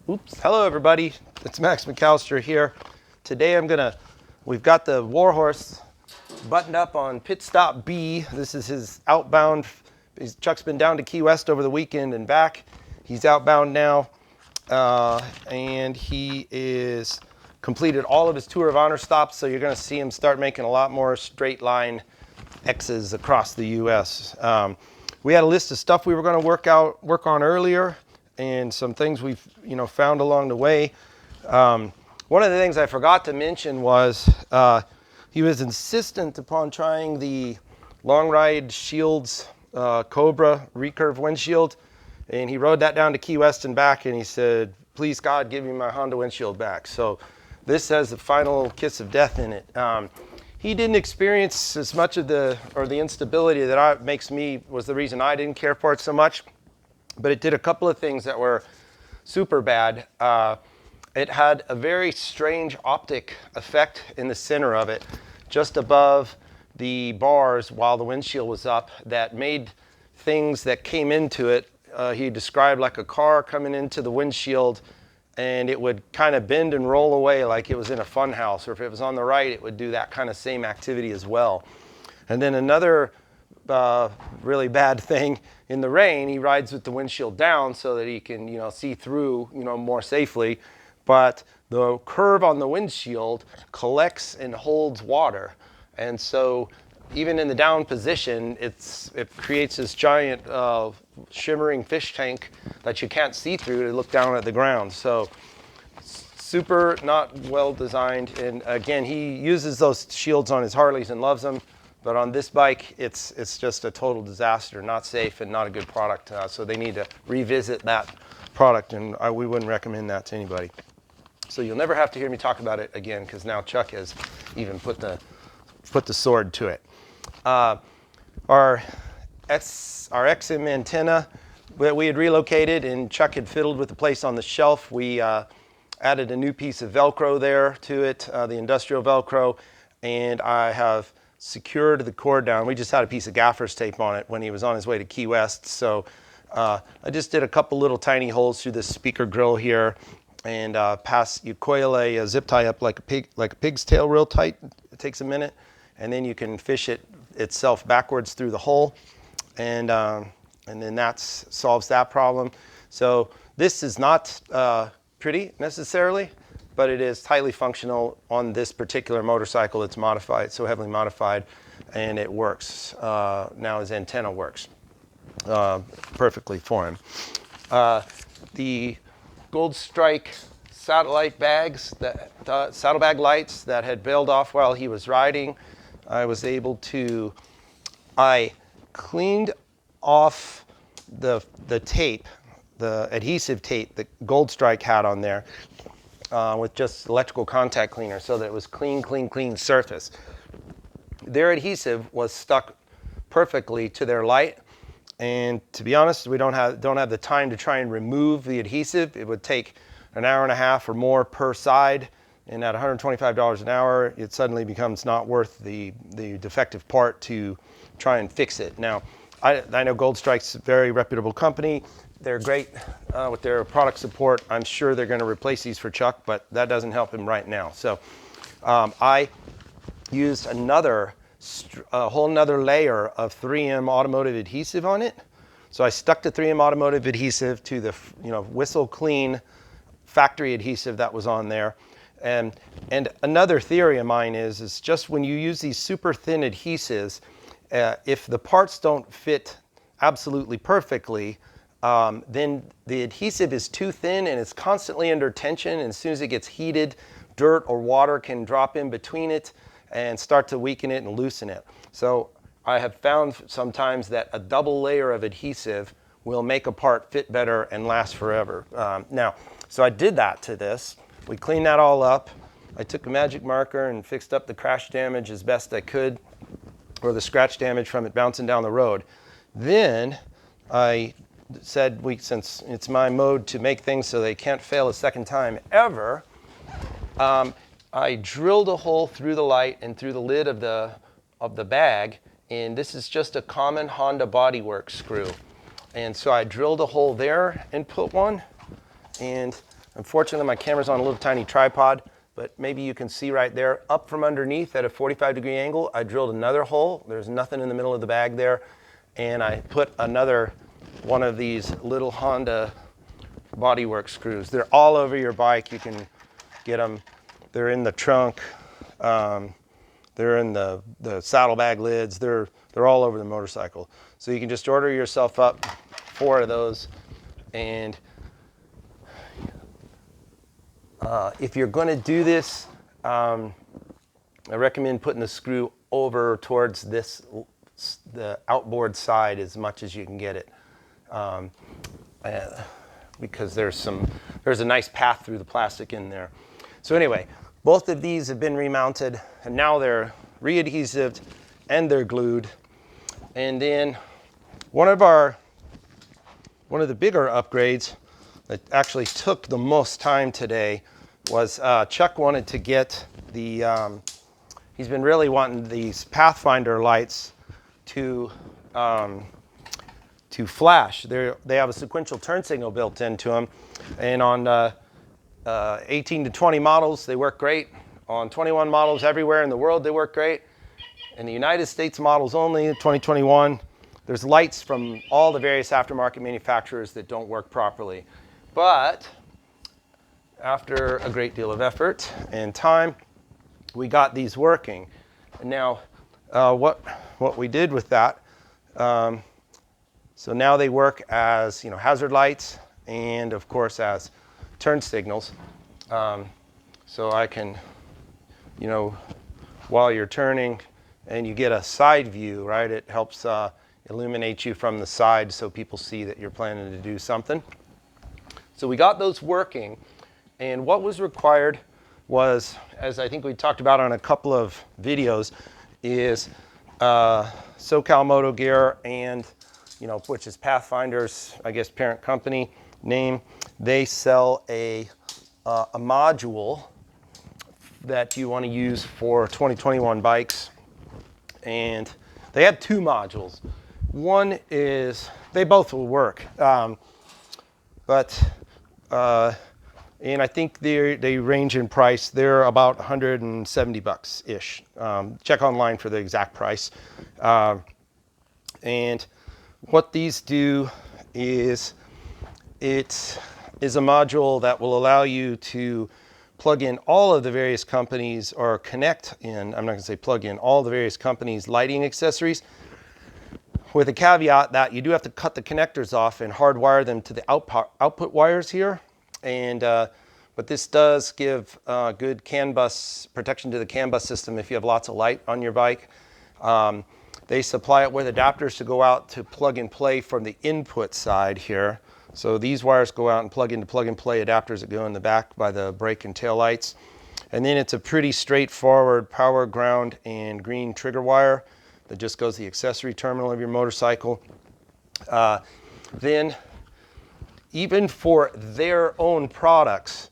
Oops. Hello everybody, it's Max McAllister here. Today we've got the Warhorse buttoned up on pit stop B. This is his outbound. Chuck's been down to Key West over the weekend and back. He's outbound now, and he is completed all of his Tour of Honor stops, so you're gonna see him start making a lot more straight line X's across the US. We had a list of stuff we were gonna work on earlier, and some things we've found along the way. One of the things I forgot to mention was he was insistent upon trying the Long Ride Shields Cobra recurve windshield, and he rode that down to Key West and back, and he said, please God, give me my Honda windshield back. So this has the final kiss of death in it. He didn't experience as much of the instability that was the reason I didn't care for it so much. But it did a couple of things that were super bad. It had a very strange optic effect in the center of it, just above the bars while the windshield was up, that made things that came into it, he described like a car coming into the windshield, and it would kind of bend and roll away like it was in a fun house, or if it was on the right, it would do that kind of same activity as well. And then another really bad thing, in the rain, he rides with the windshield down so that he can, see through, more safely. But the curve on the windshield collects and holds water, and so even in the down position, it creates this giant shimmering fish tank that you can't see through to look down at the ground. So super not well designed. And again, he uses those shields on his Harleys and loves them. But on this bike, it's just a total disaster, not safe and not a good product. So they need to revisit that product, and we wouldn't recommend that to anybody. So you'll never have to hear me talk about it again, because now Chuck has even put the sword to it. Our XM antenna that we had relocated, and Chuck had fiddled with the place on the shelf. We added a new piece of Velcro there to it, the industrial Velcro, and I have secured the cord down. We just had a piece of gaffer's tape on it when he was on his way to Key West. So I just did a couple little tiny holes through this speaker grill here, and you coil a zip tie up like a pig's tail real tight. It takes a minute, and then you can fish it itself backwards through the hole, and then that solves that problem. So this is not pretty necessarily, but it is highly functional on this particular motorcycle. It's modified, so heavily modified, and it works. Now his antenna works perfectly for him. The Goldstrike satellite bags, Saddlebag lights that had bailed off while he was riding, I cleaned off the tape, the adhesive tape that Goldstrike had on there, with just electrical contact cleaner, so that it was clean surface. Their adhesive was stuck perfectly to their light, and to be honest, we don't have the time to try and remove the adhesive. It would take an hour and a half or more per side, and at $125 an hour, it suddenly becomes not worth the defective part to try and fix it. Now, I know Goldstrike's a very reputable company. They're great with their product support. I'm sure they're going to replace these for Chuck, but that doesn't help him right now. So I used a whole nother layer of 3M automotive adhesive on it. So I stuck the 3M automotive adhesive to the Whistle Clean factory adhesive that was on there. And another theory of mine is just when you use these super thin adhesives, if the parts don't fit absolutely perfectly, then the adhesive is too thin and it's constantly under tension, and as soon as it gets heated, dirt or water can drop in between it and start to weaken it and loosen it. So I have found sometimes that a double layer of adhesive will make a part fit better and last forever. So I did that to this. We cleaned that all up. I took a magic marker and fixed up the crash damage as best I could, or the scratch damage from it bouncing down the road. Then I said, since it's my mode to make things so they can't fail a second time ever, I drilled a hole through the light and through the lid of the bag, and this is just a common Honda bodywork screw. And so I drilled a hole there and put one, and Unfortunately, my camera's on a little tiny tripod, but maybe you can see right there, up from underneath at a 45-degree angle, I drilled another hole. There's nothing in the middle of the bag there. And I put another one of these little Honda bodywork screws. They're all over your bike. You can get them. They're in the trunk. They're in the saddlebag lids. They're all over the motorcycle. So you can just order yourself up 4 of those. And if you're going to do this, I recommend putting the screw over towards the outboard side as much as you can get it, because there's a nice path through the plastic in there. So anyway, both of these have been remounted, and now they're re-adhesived and they're glued. And then one of the bigger upgrades that actually took the most time today was Chuck wanted to get he's been really wanting these Pathfinder lights to flash. They have a sequential turn signal built into them, and on 18 to 20 models they work great. On 21 models everywhere in the world they work great. In the United States models only, 2021, there's lights from all the various aftermarket manufacturers that don't work properly. But after a great deal of effort and time, we got these working. And now, what we did with that, so now they work as hazard lights and of course as turn signals. So I can, while you're turning, and you get a side view, right? It helps illuminate you from the side so people see that you're planning to do something. So we got those working. And what was required was, as I think we talked about on a couple of videos, is SoCal Moto Gear and, which is Pathfinder's, I guess, parent company name. They sell a module that you want to use for 2021 bikes. And they have 2 modules. One is, they both will work, and I think they range in price. They're about $170-ish. Check online for the exact price. And what these do is, it is a module that will allow you to plug in all of the various companies, or connect in, I'm not going to say plug in, all the various companies' lighting accessories, with a caveat that you do have to cut the connectors off and hardwire them to the output wires here. And but this does give good CAN bus protection to the CAN bus system if you have lots of light on your bike. They supply it with adapters to go out to plug and play from the input side here. So these wires go out and plug into plug and play adapters that go in the back by the brake and tail lights. And then it's a pretty straightforward power, ground, and green trigger wire that just goes to the accessory terminal of your motorcycle. Then even for their own products,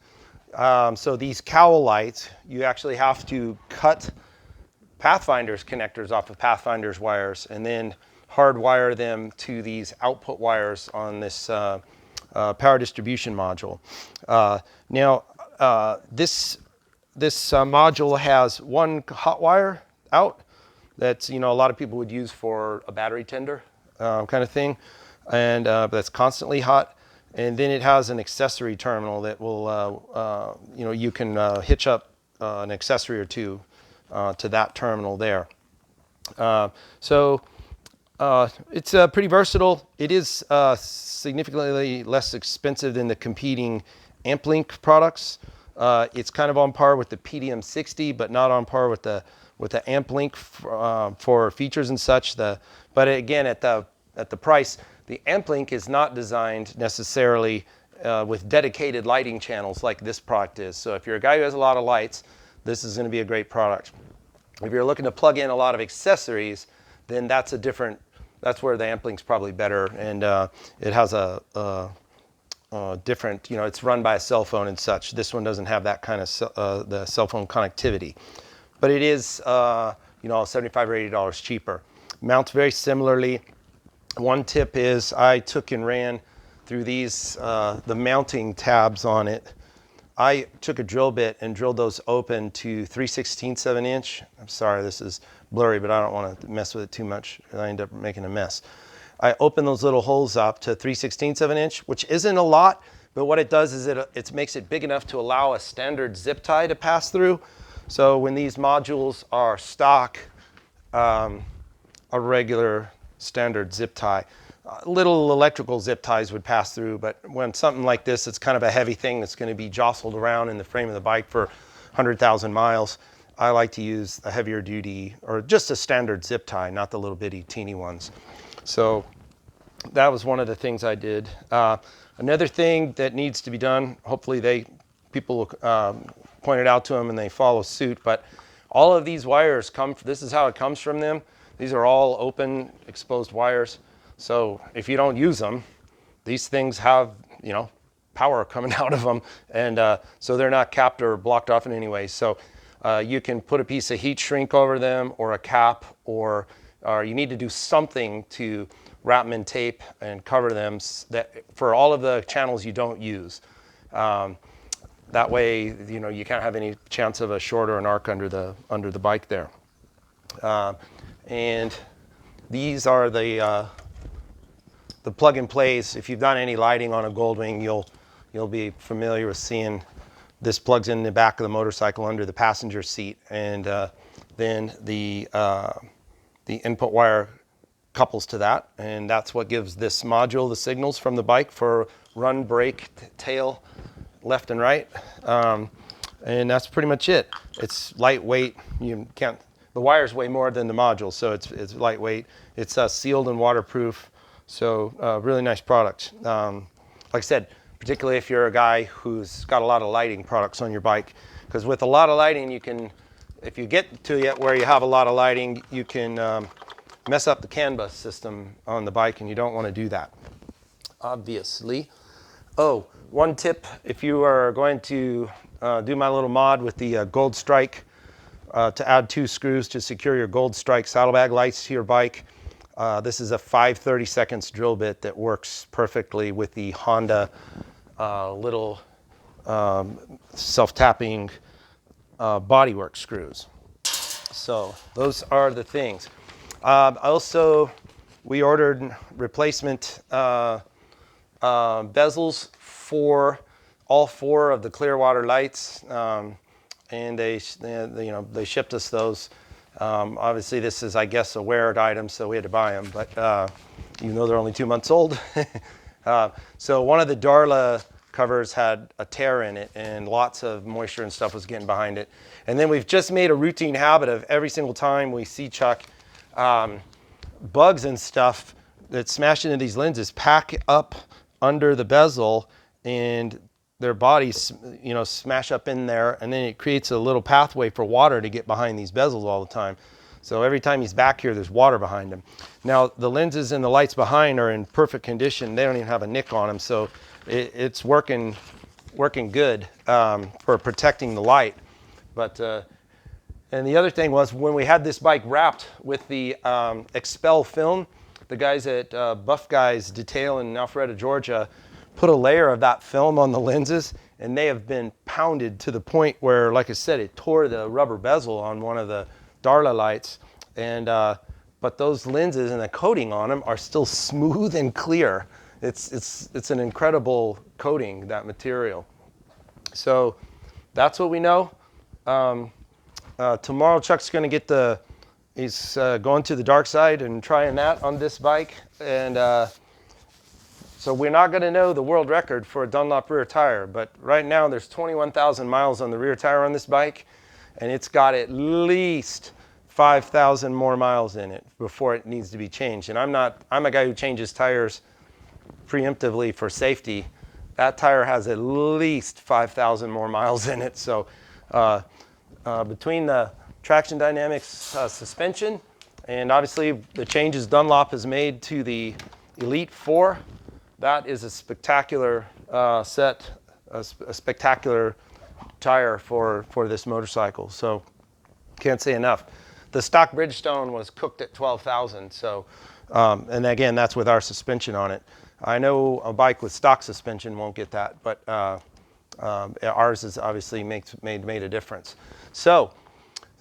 so these cowl lights, you actually have to cut Pathfinder's connectors off of Pathfinder's wires and then hardwire them to these output wires on this power distribution module. This module has one hot wire out that's a lot of people would use for a battery tender kind of thing, and that's constantly hot. And then it has an accessory terminal that will you can hitch up an accessory or two to that terminal there. It's pretty versatile. It is significantly less expensive than the competing AmpLink products. It's kind of on par with the PDM60, but not on par with the AmpLink for features and such. But again, at the price, the AmpLink is not designed necessarily with dedicated lighting channels like this product is. So if you're a guy who has a lot of lights, this is going to be a great product. If you're looking to plug in a lot of accessories, then that's where the AmpLink's probably better, and it has a different, it's run by a cell phone and such. This one doesn't have that kind of the cell phone connectivity, but it is $75 or $80 cheaper. Mounts very similarly. One tip is I took and ran through these the mounting tabs on it I took a drill bit and drilled those open to 3/16 of an inch. I'm sorry, this is blurry, but I don't want to mess with it too much. I end up making a mess. I open those little holes up to 3/16 of an inch, which isn't a lot, but what it does is it makes it big enough to allow a standard zip tie to pass through. So when these modules are stock, a regular standard zip tie, little electrical zip ties would pass through, but when something like this, it's kind of a heavy thing that's going to be jostled around in the frame of the bike for 100,000 miles. I like to use a heavier duty or just a standard zip tie, not the little bitty teeny ones. So that was one of the things I did. Another thing that needs to be done, hopefully people point it out to them and they follow suit, but all of these wires this is how it comes from them. These are all open, exposed wires. So if you don't use them, these things have, power coming out of them. And so they're not capped or blocked off in any way. So you can put a piece of heat shrink over them or a cap, or you need to do something to wrap them in tape and cover them for all of the channels you don't use. That way, you can't have any chance of a short or an arc under the bike there. And these are the plug and plays. If you've done any lighting on a Goldwing, you'll be familiar with seeing this plugs in the back of the motorcycle under the passenger seat, and then the input wire couples to that, and that's what gives this module the signals from the bike for run, brake, tail, left and right, and that's pretty much it. It's lightweight. The wires weigh more than the module, so it's lightweight. It's sealed and waterproof, so really nice product. Like I said, particularly if you're a guy who's got a lot of lighting products on your bike, because with a lot of lighting, if you get to it where you have a lot of lighting, you can mess up the CAN bus system on the bike, and you don't want to do that, obviously. Oh, one tip, if you are going to do my little mod with the Goldstrike, to add 2 screws to secure your Goldstrike saddlebag lights to your bike, this is a 5/32 drill bit that works perfectly with the Honda little self-tapping bodywork screws. So those are the things. We ordered replacement bezels for all 4 of the Clearwater lights, and they shipped us those. Obviously, this is, I guess, a wear item, so we had to buy them. But even though they're only 2 months old, so one of the Darla covers had a tear in it, and lots of moisture and stuff was getting behind it. And then we've just made a routine habit of every single time we see Chuck bugs and stuff that smash into these lenses, pack up under the bezel, and their bodies, smash up in there, and then it creates a little pathway for water to get behind these bezels all the time. So every time he's back here, there's water behind him. Now, the lenses and the lights behind are in perfect condition. They don't even have a nick on them, so it's working good for protecting the light. But and the other thing was, when we had this bike wrapped with the Expel film, the guys at Buff Guys Detail in Alpharetta, Georgia, put a layer of that film on the lenses, and they have been pounded to the point where, like I said, it tore the rubber bezel on one of the Darla lights. And but those lenses and the coating on them are still smooth and clear. It's an incredible coating, that material. So that's what we know. Tomorrow Chuck's going to get he's going to the dark side and trying that on this bike. And so we're not going to know the world record for a Dunlop rear tire, but right now there's 21,000 miles on the rear tire on this bike, and it's got at least 5,000 more miles in it before it needs to be changed. And I'm a guy who changes tires preemptively for safety. That tire has at least 5,000 more miles in it. So between the Traxxion Dynamics suspension and obviously the changes Dunlop has made to the Elite 4, that is a spectacular a spectacular tire for this motorcycle. So can't say enough. The stock Bridgestone was cooked at 12,000. So, and again, that's with our suspension on it. I know a bike with stock suspension won't get that, but Ours has obviously made a difference. So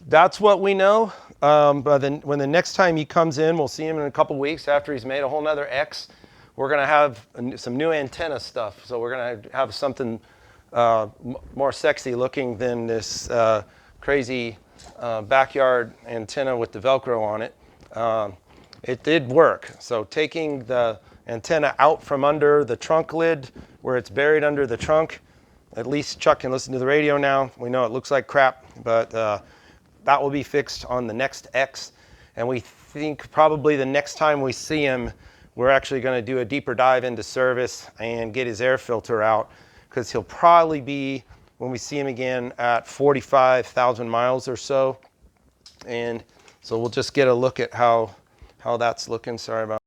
that's what we know. But then when the next time he comes in, we'll see him in a couple weeks after he's made a whole nother X. We're going to have some new antenna stuff. So we're going to have something more sexy looking than this crazy backyard antenna with the Velcro on it. It did work. So taking the antenna out from under the trunk lid where it's buried under the trunk, at least Chuck can listen to the radio now. We know it looks like crap, but that will be fixed on the next X. And we think probably the next time we see him, we're actually going to do a deeper dive into service and get his air filter out, because he'll probably be, when we see him again, at 45,000 miles or so. And so we'll just get a look at how that's looking. Sorry about